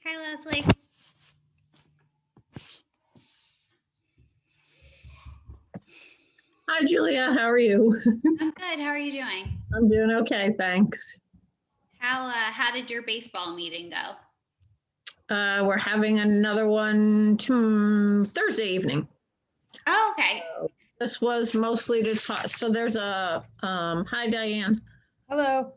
Hi, Leslie. Hi, Julia. How are you? I'm good. How are you doing? I'm doing okay, thanks. How did your baseball meeting go? We're having another one Thursday evening. Oh, okay. This was mostly to talk. So there's hi, Diane. Hello.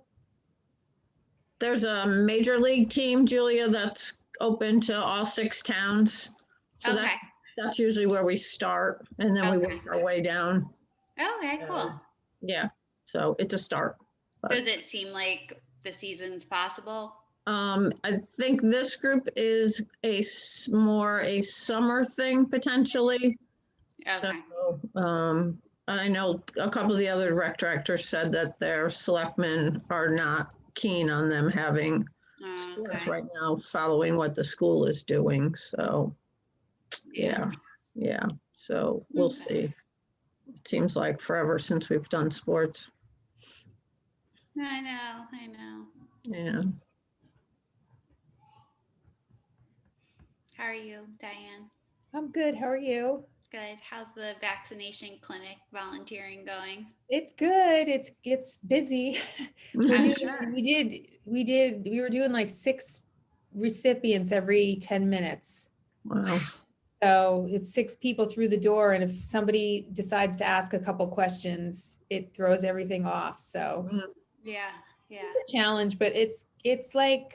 There's a major league team, Julia, that's open to all 6 towns. So Okay. that's usually where we start, and then we Okay. work our way down. Okay, cool. Yeah, so it's a start. But, Does it seem like the season's possible? I think this group is more a summer thing potentially. Okay. So, and I know a couple of the other rec directors said that their selectmen are not keen on them having sports Okay. right now, following what the school is doing. So, yeah. So we'll Okay. see. It seems like forever since we've done sports. I know. Yeah. How are you, Diane? I'm good. How are you? Good. How's the vaccination clinic volunteering going? It's good. It's busy. I'm We sure. were doing like 6 recipients every 10 minutes. Wow. So it's 6 people through the door, and if somebody decides to ask a couple questions, it throws everything off. So Yeah. it's a challenge, but it's like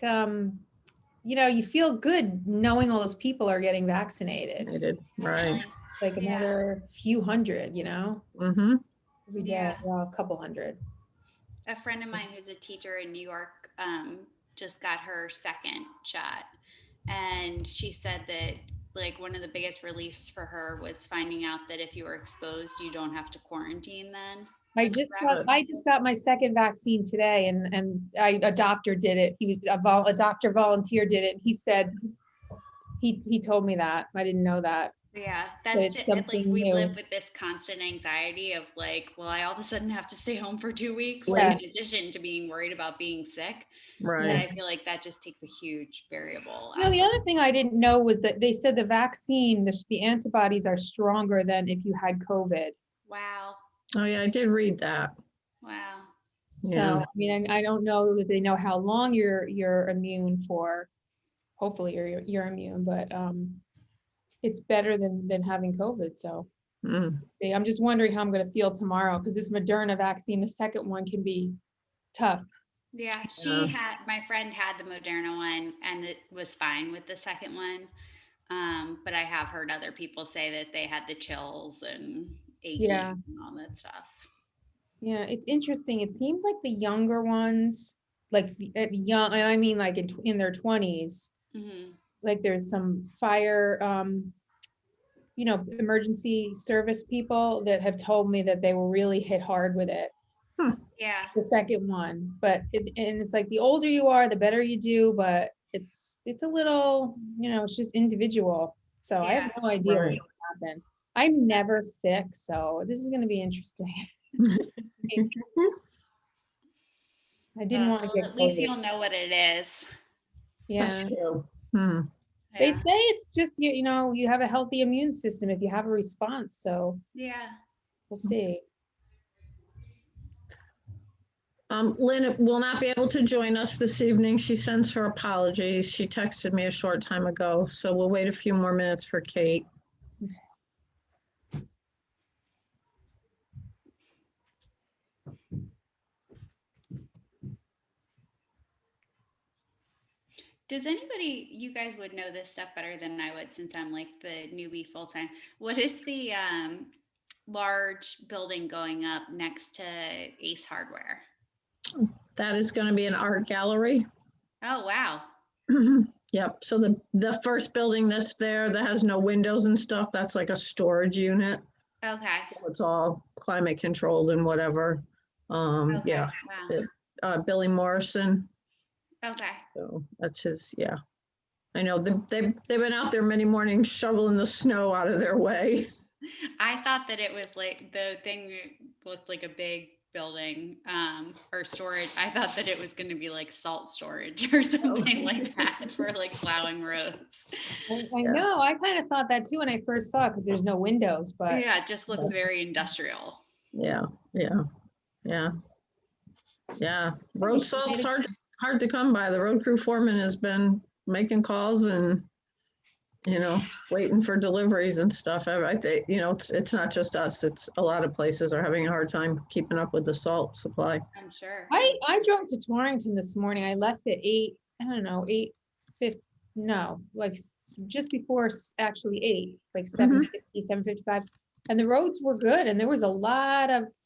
you feel good knowing all those people are getting vaccinated. Right. It's like Yeah. another few hundred, Mm-hmm. every day. Yeah. Well, a couple hundred. A friend of mine who's a teacher in New York just got her second shot, and she said that like one of the biggest reliefs for her was finding out that if you were exposed, you don't have to quarantine then. I That's just correct. got, I just got my second vaccine today, and a doctor did it. He was a doctor volunteer did it. He said he told me that. I didn't know that. Yeah, But that's it's just, like something we live new. with this constant anxiety of like, well, I all of a sudden have to stay home for 2 weeks, Yeah. like in addition to being worried about being sick. But Right. I feel like that just takes a huge variable. The other thing I didn't know was that they said the vaccine, the antibodies are stronger than if you had COVID. Wow. Oh, yeah, I did read that. Wow. So, Yeah. I mean, I don't know that they know how long you're immune for. Hopefully you're immune, but it's better than having COVID. So Mm. I'm just wondering how I'm going to feel tomorrow, because this Moderna vaccine, the second one, can be tough. Yeah, Yeah. my friend had the Moderna one and it was fine with the second one. But I have heard other people say that they had the chills and aching Yeah. and all that stuff. Yeah, it's interesting. It seems like the younger ones, like young, and I mean like in their 20s, Hmm. like there's some fire, emergency service people that have told me that they were really hit hard with it, Yeah. the second one. But and it's like the older you are, the better you do, but it's a little, it's just individual. So I have Yeah. no idea what's Right. going to happen. I'm never sick, so this is going to be interesting. I didn't want to Well, get at least COVID. you'll know what it is. That's Yeah. true. Hmm. They Yeah. say it's just, you have a healthy immune system if you have a response. So Yeah. we'll see. Lynn will not be able to join us this evening. She sends her apologies. She texted me a short time ago, so we'll wait a few more minutes for Kate. Does anybody, you guys would know this stuff better than I would since I'm like the newbie full time. What is the large building going up next to Ace Hardware? That is going to be an art gallery. Oh, wow. Yep. So the first building that's there that has no windows and stuff, that's like a storage unit. Okay. So it's all climate controlled and whatever. Okay. Yeah. Wow. Billy Morrison. Okay. So that's his. Yeah. I know they've been out there many mornings shoveling the snow out of their way. I thought that it was like the thing looked like a big building or storage. I thought that it was going to be like salt storage or something like that for like plowing roads. I Yeah. know, I kind of thought that too when I first saw it, because there's no windows, but Yeah, it just looks very industrial. Yeah, yeah. Road salt's hard to come by. The road crew foreman has been making calls and, waiting for deliveries and stuff. I think, it's not just us. It's a lot of places are having a hard time keeping up with the salt supply. I'm sure. I drove to Torrington this morning. I left at 8, I don't know, 8:50, no, like just before actually 8, like 7:50, 7:55. And the roads were good, and there was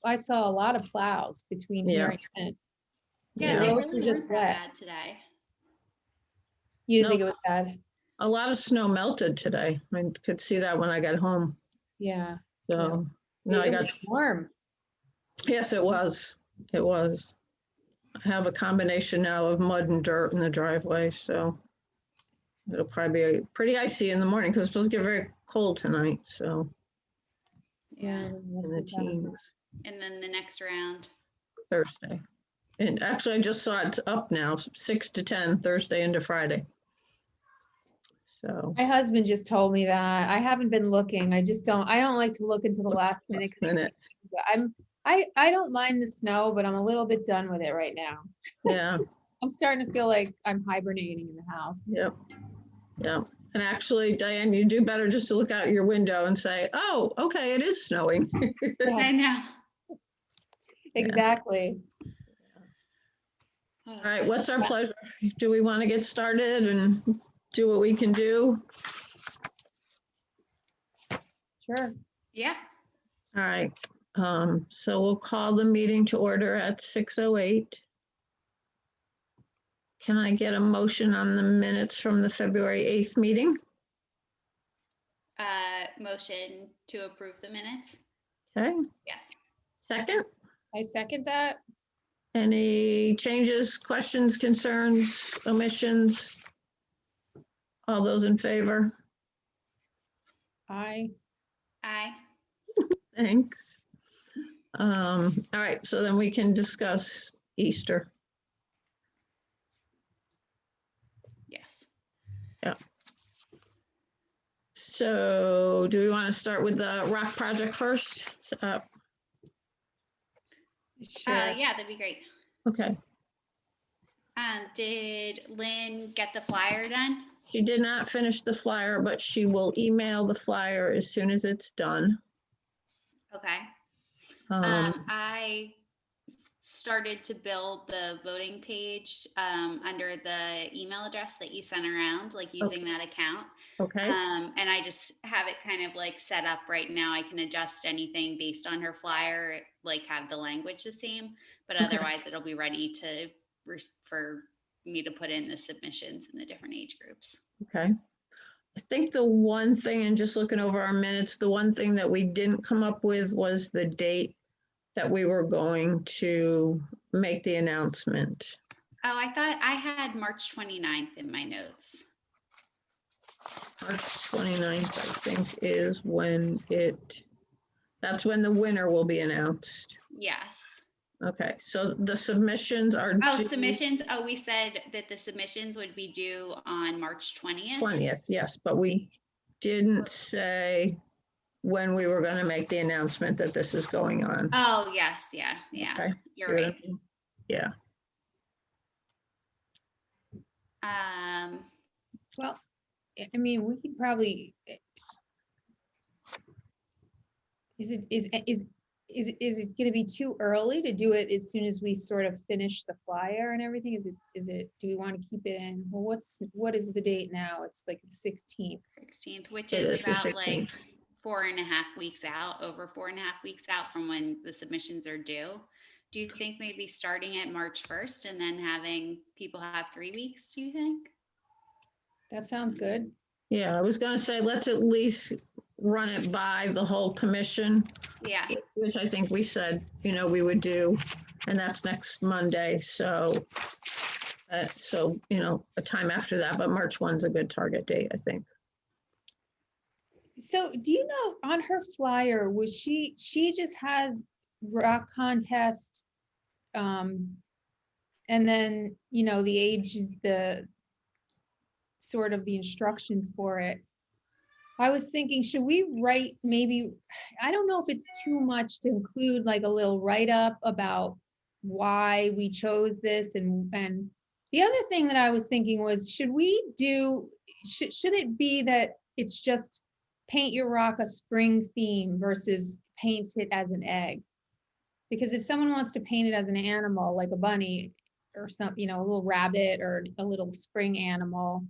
I saw a lot of plows between here and. Yeah, The they roads really were just weren't that wet. bad today. You didn't No. think it was bad? A lot of snow melted today. I could see that when I got home. Yeah. So, no, I It got, was warm. yes, it was. It was. I have a combination now of mud and dirt in the driveway, so it'll probably be pretty icy in the morning because it's supposed to get very cold tonight, so Yeah. Yeah. in the teens, And then the next round. Thursday. And actually, I just saw it's up now, 6 to 10, Thursday into Friday. So. My husband just told me that. I haven't been looking. I don't like to look into the last minute. 'Cause Minute. I don't mind the snow, but I'm a little bit done with it right now. Yeah, I'm starting to feel like I'm hibernating in the house. yep. And actually, Diane, you do better just to look out your window and say, oh, okay, it is snowing. I know. Exactly. Oh, All right, what's our pleasure? Do we want to get started and do what we can do? Sure. yeah. All right, so we'll call the meeting to order at 6:08. Can I get a motion on the minutes from the February 8th meeting? Motion to approve the minutes. Okay, Yes. second? I second that. Any changes, questions, concerns, omissions? All those in favor? I Aye. Thanks. All right, so then we can discuss Easter. Yes. So do we want to start with the rock project first? sure. Yeah, that'd be great. Okay, Did Lynn get the flyer done? she did not finish the flyer, but she will email the flyer as soon as it's done. Okay. Um, I started to build the voting page under the email address that you sent around, like using that account. Okay, And I just have it kind of like set up right now. I can adjust anything based on her flyer, like have the language the same, but Okay. otherwise it'll be ready to for me to put in the submissions in the different age groups. okay. I think the one thing, and just looking over our minutes, the one thing that we didn't come up with was the date that we were going to make the announcement. Oh, I thought I had March 29th in my notes. March 29th, I think, is when that's when the winner will be announced. Yes. Okay, so the submissions are Oh, due submissions. Oh, we said that the submissions would be due on March 20th. 20th, yes, but we didn't say when we were going to make the announcement that this is going on. Oh, yes. Yeah. Okay, You're see what I right. mean? Yeah, Well, I mean, we could probably. Is it going to be too early to do it as soon as we sort of finish the flyer and everything? Do we want to keep it in? Well, what is the date now? It's like the 16th. 16th, which It is is the about 16th. like 4.5 weeks out, over 4.5 weeks out from when the submissions are due. Do you think maybe starting at March 1st and then having people have 3 weeks, do you think? That sounds good. yeah, I was going to say, let's at least run it by the whole commission, Yeah. which I think we said, we would do, and that's next Monday, so, a time after that, but March 1's a good target date, I think. So do you know on her flyer, she just has rock contest And then, you know, the age is the sort of the instructions for it. I was thinking, should we write maybe, I don't know if it's too much to include like a little write-up about why we chose this, and the other thing that I was thinking was, should we do, should it be that it's just paint your rock a spring theme versus paint it as an egg? Because if someone wants to paint it as an animal, like a bunny or some, you know, a little rabbit or a little spring animal,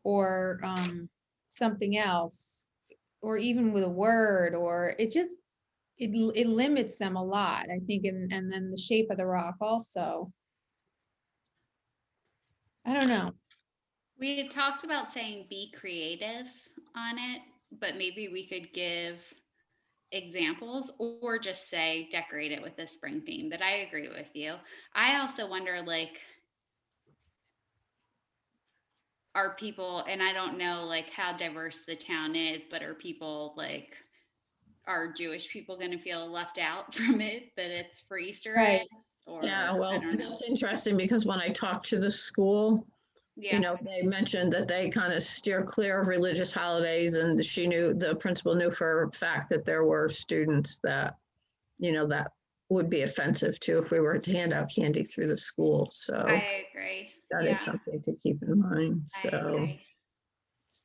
or something else, or even with a word, or it just, it limits them a lot, I think, and then the shape of the rock also. I don't know. We had talked about saying be creative on it, but maybe we could give examples or just say decorate it with a spring theme. But I agree with you. I also wonder, like, are people, and I don't know like how diverse the town is, but are people like, are Jewish people going to feel left out from it, that it's for Easter Right. eggs, or Yeah, I well, don't know. that's interesting because when I talked to the school, Yeah. you know, they mentioned that they kind of steer clear of religious holidays, and she knew, the principal knew for a fact that there were students that, you know, that would be offensive to if we were to hand out candy through the school. So I agree. that Yeah, is something to keep in mind. I So, agree.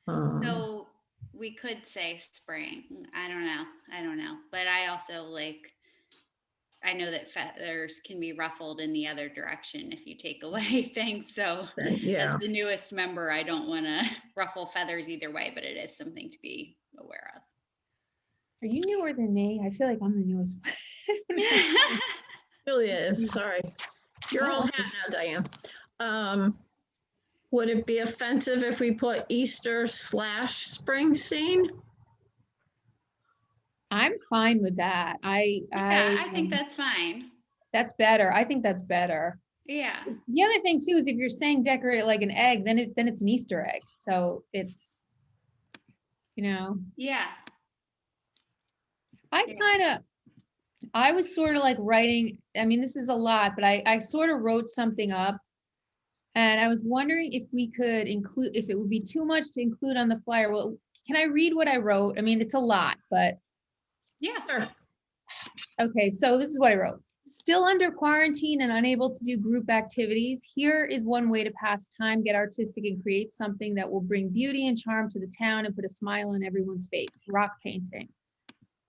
So we could say spring. I don't know. I don't know. But I also like, I know that feathers can be ruffled in the other direction if you take away things. So as yeah, the newest member, I don't want to ruffle feathers either way, but it is something to be aware of. Are you newer than me? I feel like I'm the newest one. Julia is, sorry. You're old hat now, Diane. Would it be offensive if we put Easter/spring scene? I'm fine with that. Yeah, I think that's fine. That's better. I think that's better. Yeah. The other thing too is if you're saying decorate it like an egg, then it's an Easter egg. So it's, you know, Yeah. I Yeah. kind of, I was sort of like writing, I mean, this is a lot, but I sort of wrote something up, and I was wondering if we could include, if it would be too much to include on the flyer. Well, can I read what I wrote? I mean, it's a lot, but Yeah. Sure. okay, so this is what I wrote. Still under quarantine and unable to do group activities, here is one way to pass time, get artistic, and create something that will bring beauty and charm to the town and put a smile on everyone's face. Rock painting.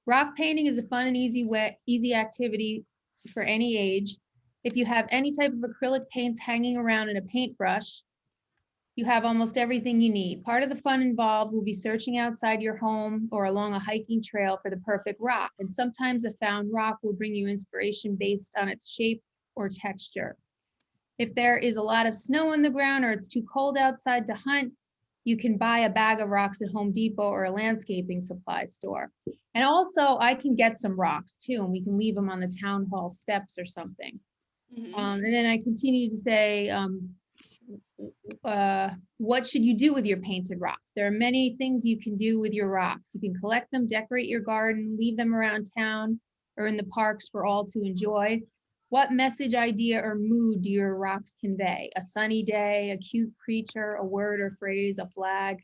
Rock painting is a fun and easy activity for any age. If you have any type of acrylic paints hanging around in a paintbrush, you have almost everything you need. Part of the fun involved will be searching outside your home or along a hiking trail for the perfect rock. And sometimes a found rock will bring you inspiration based on its shape or texture. If there is a lot of snow on the ground or it's too cold outside to hunt, you can buy a bag of rocks at Home Depot or a landscaping supply store. And also I can get some rocks too, and we can leave them on the town hall steps or something. And then I continue to say, what should you do with your painted rocks? There are many things you can do with your rocks. You can collect them, decorate your garden, leave them around town or in the parks for all to enjoy. What message, idea, or mood do your rocks convey? A sunny day, a cute creature, a word or phrase, a flag.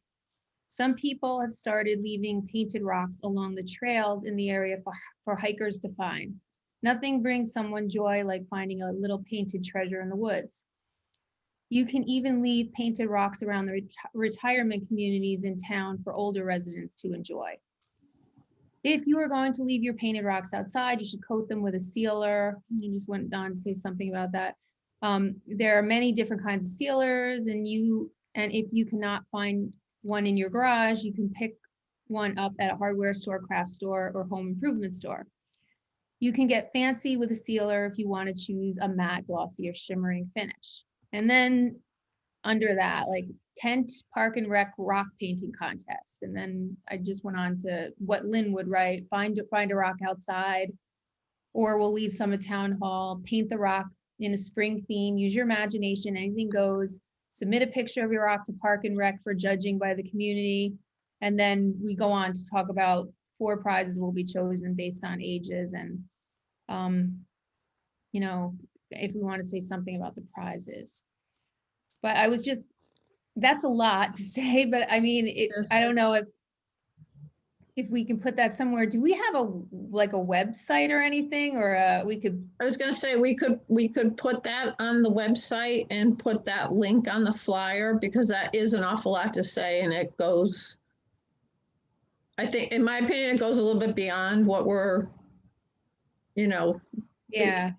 Some people have started leaving painted rocks along the trails in the area for hikers to find. Nothing brings someone joy like finding a little painted treasure in the woods. You can even leave painted rocks around the retirement communities in town for older residents to enjoy. If you are going to leave your painted rocks outside, you should coat them with a sealer. You just went on to say something about that. There are many different kinds of sealers, and if you cannot find one in your garage, you can pick one up at a hardware store, craft store, or home improvement store. You can get fancy with a sealer if you want to choose a matte, glossy, or shimmering finish. And then under that, like Kent Park and Rec rock painting contest. And then I just went on to what Lynn would write, find a rock outside, or we'll leave some at town hall, paint the rock in a spring theme, use your imagination, anything goes, submit a picture of your rock to Park and Rec for judging by the community. And then we go on to talk about 4 prizes will be chosen based on ages and, you know, if we want to say something about the prizes. But I was just, that's a lot to say, but I mean, I Yes. don't know if we can put that somewhere. Do we have like a website or anything, or we could, I was gonna say, we could put that on the website and put that link on the flyer, because that is an awful lot to say, and it goes, I think, in my opinion, it goes a little bit beyond what we're, you know, yeah,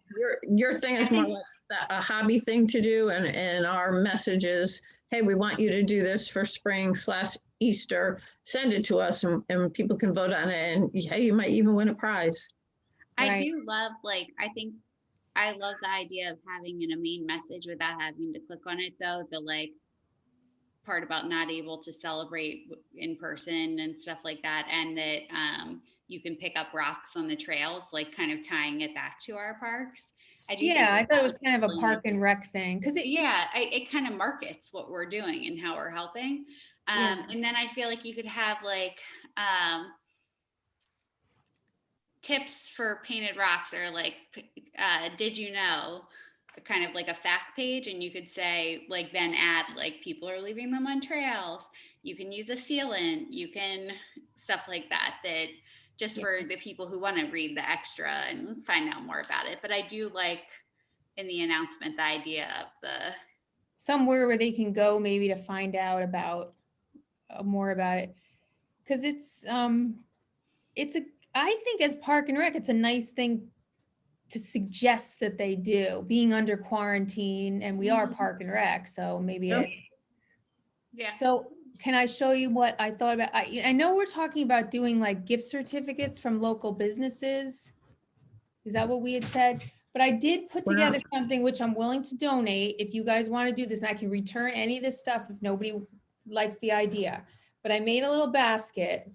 your thing is more like a hobby thing to do, and our message is, hey, we want you to do this for spring/Easter, send it to us, and people can vote on it, and hey, you might even win a prize. I Right. do love, like, I think I love the idea of having a main message without having to click on it, though. The like part about not able to celebrate in person and stuff like that, and that you can pick up rocks on the trails, like kind of tying it back to our parks. I do think yeah, I that thought it that was would be kind of a really park nice. and rec thing, because Yeah, it kind of markets what we're doing and how we're helping. Yeah. And then I feel like you could have like tips for painted rocks, or like, did you know, kind of like a fact page, and you could say, like, then add like people are leaving them on trails, you can use a sealant, you can stuff like that, that just Yeah. for the people who want to read the extra and find out more about it. But I do like in the announcement the idea of the somewhere where they can go maybe to find out about more about it, because it's a, I think as Park and Rec, it's a nice thing to suggest that they do, being under quarantine, and we are Mhm. Park and Rec, so maybe Yep. yeah. So can I show you what I thought about? I know we're talking about doing like gift certificates from local businesses. Is that what we had said? But I did put We're together not- something which I'm willing to donate if you guys want to do this, and I can return any of this stuff if nobody likes the idea. But I made a little basket,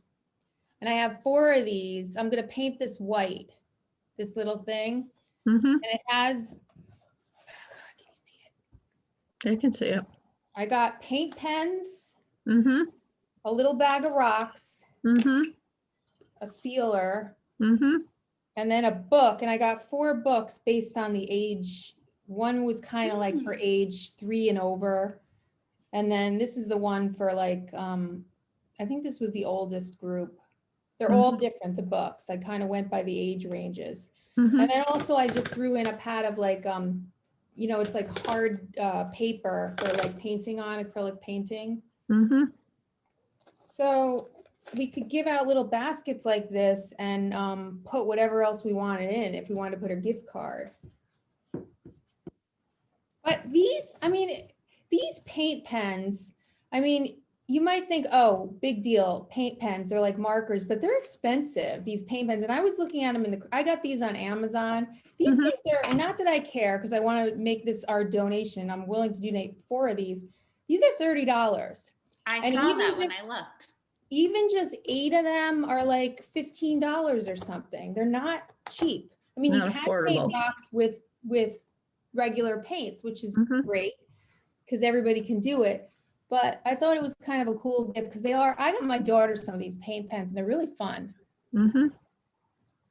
and I have 4 of these. I'm gonna paint this white, this little thing, Mhm, and it has, can you see it? I can see it. I got paint pens, Mhm, a little bag of rocks, mhm, a sealer, mhm, and then a book. And I got 4 books based on the age. One was kind of like for age 3 and over. And then this is the one for like, I think this was the oldest group. They're all different, the books. I kind of went by the age ranges. mhm. And then also I just threw in a pad of like, it's like hard paper for like painting on, acrylic painting. Mhm. So we could give out little baskets like this and put whatever else we wanted in, if we wanted to put a gift card. But these, I mean, these paint pens, I mean, you might think, oh, big deal, paint pens, they're like markers, but they're expensive, these paint pens. And I was looking at them I got these on Amazon. These Mhm. things are, and not that I care, because I want to make this our donation. I'm willing to donate 4 of these. These are $30. I And saw even that when just- I looked. Even just 8 of them are like $15 or something. They're not cheap. I mean, you Not can affordable. paint rocks with regular paints, which is Mhm. great because everybody can do it. But I thought it was kind of a cool gift because I got my daughter some of these paint pens and they're really fun. Mhm.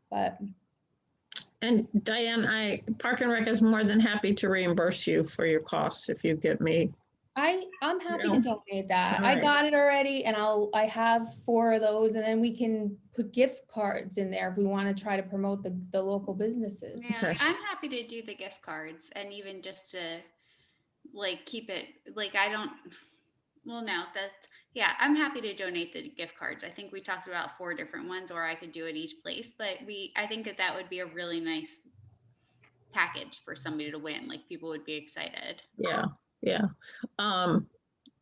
But And Diane, Park and Rec is more than happy to reimburse you for your costs if you get me. I'm happy No. to donate that. All I right. got it already and I have 4 of those, and then we can put gift cards in there if we want to try to promote the local businesses. Yeah, Okay. I'm happy to do the gift cards, and even just to like keep it like I don't. Well, no, that's yeah. I'm happy to donate the gift cards. I think we talked about 4 different ones, or I could do it each place. But I think that would be a really nice package for somebody to win. Like people would be excited. Yeah, yeah.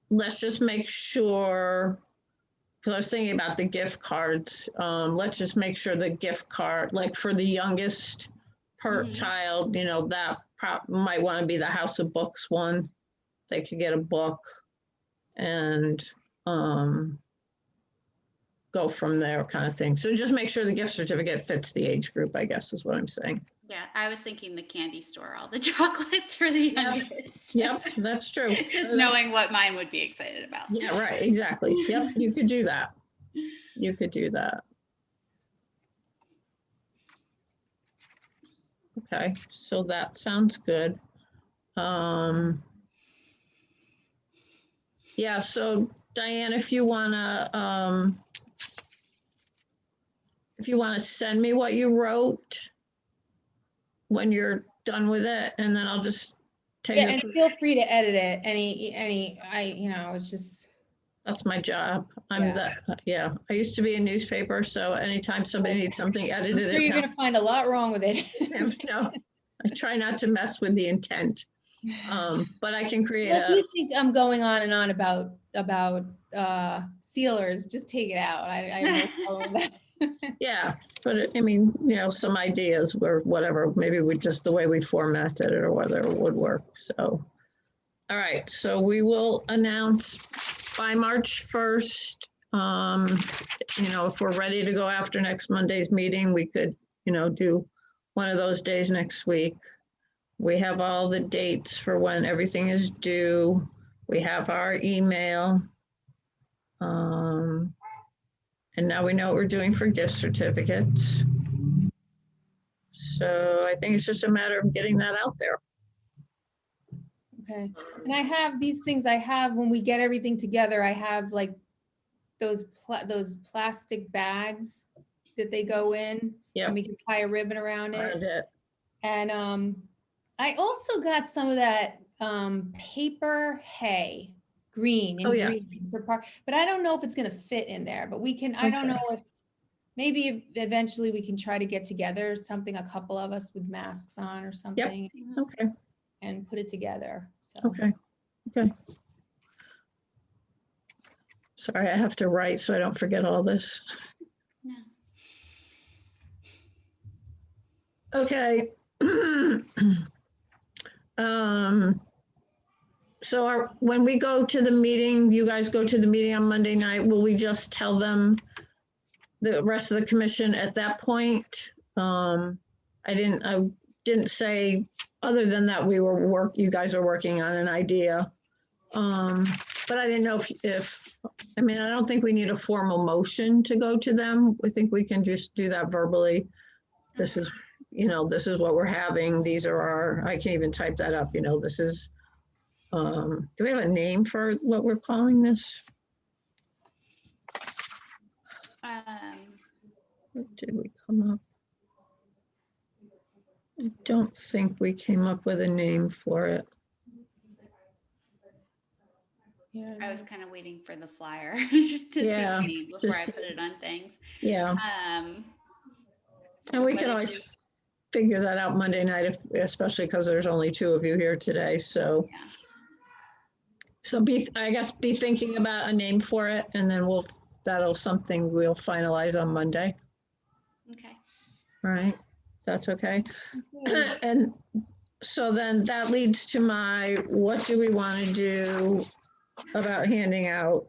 Let's just make sure, because I was thinking about the gift cards. Let's just make sure the gift card, like for the youngest per Mhm. child, that might want to be the House of Books one. They could get a book and go from there, kind of thing. So just make sure the gift certificate fits the age group, I guess, is what I'm saying. Yeah, I was thinking the candy store, all the chocolates for the Yeah. youngest. Yep, that's true. Just knowing what mine would be excited about. Yeah, right, exactly. Yep, you could do that. You could do that. Okay, so that sounds good. Yeah, so Diane, if you wanna send me what you wrote when you're done with it, and then I'll just take Yeah, and it. feel free to edit it, it's just, That's my job. Yeah. Yeah, I used to be in newspaper, so anytime somebody needs something I'm edited, sure it you're gonna find a lot wrong with it. counts. No, I try not to mess with the intent. But I can create Well, if a, you think I'm going on and on about sealers, just take it out. I have no problem with that. yeah, but I mean, some ideas or whatever, maybe we just the way we formatted it or whether it would work, so. All right, so we will announce by March 1st, if we're ready to go after next Monday's meeting, we could, do one of those days next week. We have all the dates for when everything is due. We have our email. And now we know what we're doing for gift certificates. So I think it's just a matter of getting that out there. Okay, and I have these things when we get everything together, I have like those plastic bags that they go in. Yep. And we can tie a ribbon around it. It. And I also got some of that paper hay, green and Oh, yeah. green for park, but I don't know if it's gonna fit in there, but we can, I don't Okay. know if, maybe eventually we can try to get together something, a couple of us with masks on or something Okay, and put it together, so. okay. Sorry, I have to write so I don't forget all this. No. Okay. So when we go to the meeting, you guys go to the meeting on Monday night, will we just tell them the rest of the commission at that point? I didn't say, other than that, you guys are working on an idea. But I didn't know I don't think we need a formal motion to go to them. I think we can just do that verbally. This is what we're having. These are I can't even type that up, this is, do we have a name for what we're calling this? What did we come up? I don't think we came up with a name for it. Yeah. I was kind of waiting for the flyer to see the name before I put it on things. Yeah. And we but can if always there's- figure that out Monday night, especially because there's only 2 of you here today, so. Yeah. So be thinking about a name for it, and then something we'll finalize on Monday. Okay. All right, that's okay. Okay. And so then that leads to what do we want to do about handing out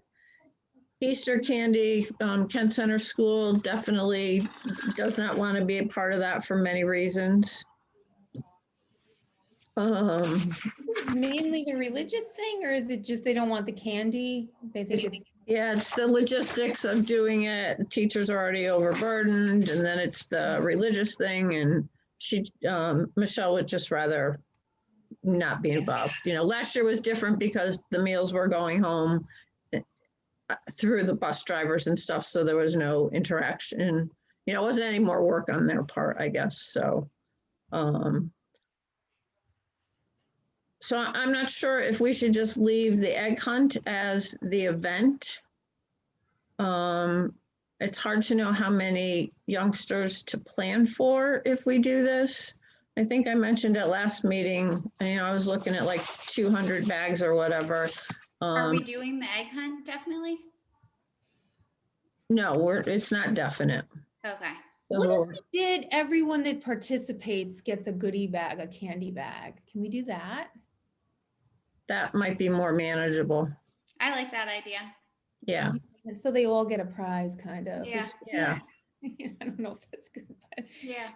Easter candy? Kent Center School definitely does not want to be a part of that for many reasons. Mainly the religious thing, or is it just they don't want the candy? They think it's, Yeah, it's the logistics of doing it. Teachers are already overburdened, and then it's the religious thing, and Michelle would just rather not be involved. Last year was different because the meals were going home through the bus drivers and stuff, so there was no interaction. It wasn't any more work on their part, I guess, so. So I'm not sure if we should just leave the egg hunt as the event. It's hard to know how many youngsters to plan for if we do this. I think I mentioned at last meeting, I was looking at like 200 bags or whatever. Are we doing the egg hunt definitely? No, it's not definite. Okay. what if we did, everyone that participates gets a goodie bag, a candy bag? Can we do that? That might be more manageable. I like that idea. Yeah. And so they all get a prize, kind of. Yeah. Yeah. I don't know if that's good, but Yeah.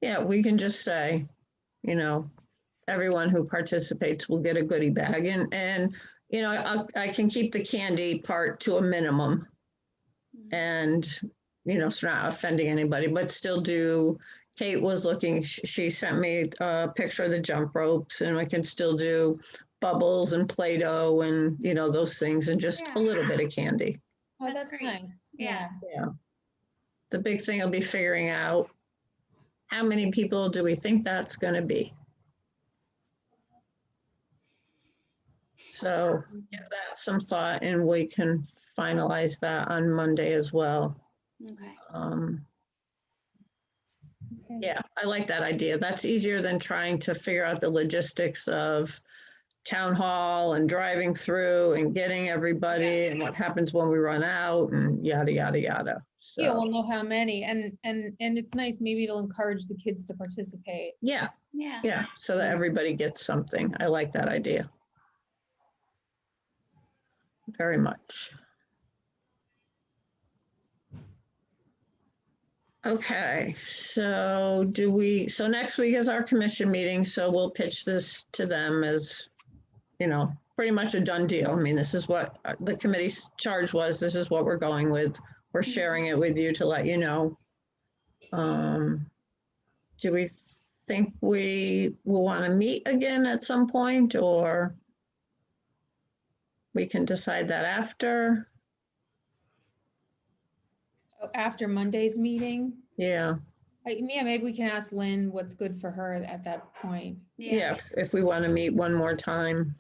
Yeah, we can just say, everyone who participates will get a goodie bag, and I can keep the candy part to a minimum, and so not offending anybody, but still do Kate was looking, she sent me a picture of the jump ropes, and we can still do bubbles and Play-Doh and, you know, those things, and just a Yeah. little bit of candy. Oh, That's that's great. nice. Yeah. Yeah. The big thing will be figuring out how many people do we think that's going to be. So give that some thought, and we can finalize that on Monday as well. Okay. Okay. Yeah, I like that idea. That's easier than trying to figure out the logistics of town hall and driving through and getting everybody and what happens when we run out and yada, yada, yada. Yeah, So, we'll know how many, and it's nice, maybe it'll encourage the kids to participate. yeah, Yeah. yeah, so that everybody gets something. I like that idea. Very much. Okay, so so next week is our commission meeting, so we'll pitch this to them as, you know, pretty much a done deal. I mean, this is what the committee's charge was, this is what we're going with. We're sharing it with you to let you know. Do we think we will want to meet again at some point, or we can decide that after? Oh, after Monday's meeting, Yeah, yeah, maybe we can ask Lynn what's good for her at that point. yeah, if we want to meet one more time.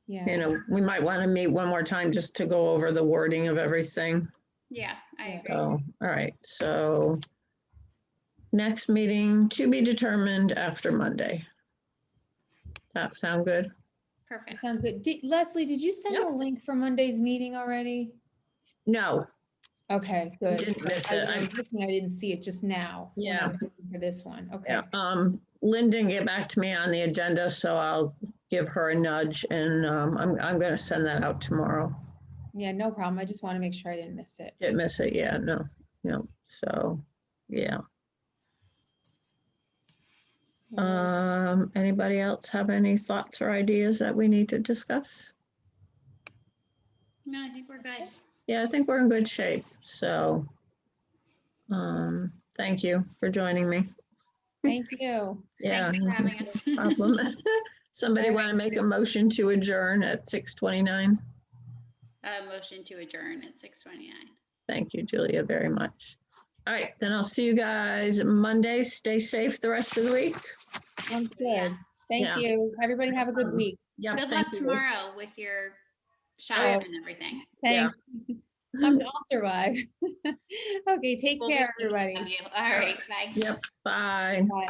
You Yeah, know, we might want to meet one more time just to go over the wording of everything. Yeah, I Yeah. agree. So, all right, so next meeting to be determined after Monday. That sound good? Perfect. sounds good. Leslie, did you send Yep. the link for Monday's meeting already? No, Okay, good. didn't 'cause miss I it. was looking, I didn't see it just now. when I Yeah. was looking For this one, okay. yeah, Lynn didn't get back to me on the agenda, so I'll give her a nudge, and I'm gonna send that out tomorrow. Yeah, no problem. I just want to make sure I didn't miss it. Didn't miss it, yeah, no, so, yeah. Anybody else have any thoughts or ideas that we need to discuss? No, I think we're good. Yeah, I think we're in good shape, so thank you for joining me. Thank you. Yeah, Thanks for having us. no problem. Somebody want to make a motion to adjourn at 6:29? Motion to adjourn at 6:29. Thank you, Julia, very much. All right, then I'll see you guys Monday. Stay safe the rest of the week. Sounds Yeah. good. Thank Yeah. you. Everybody have a good week. Yeah, Good thank luck you. tomorrow with your shot Oh. and everything. Yeah. Thanks. I'll survive. Okay, take We'll be care, thinking everybody. of you. All right, bye. Yep, bye. Bye.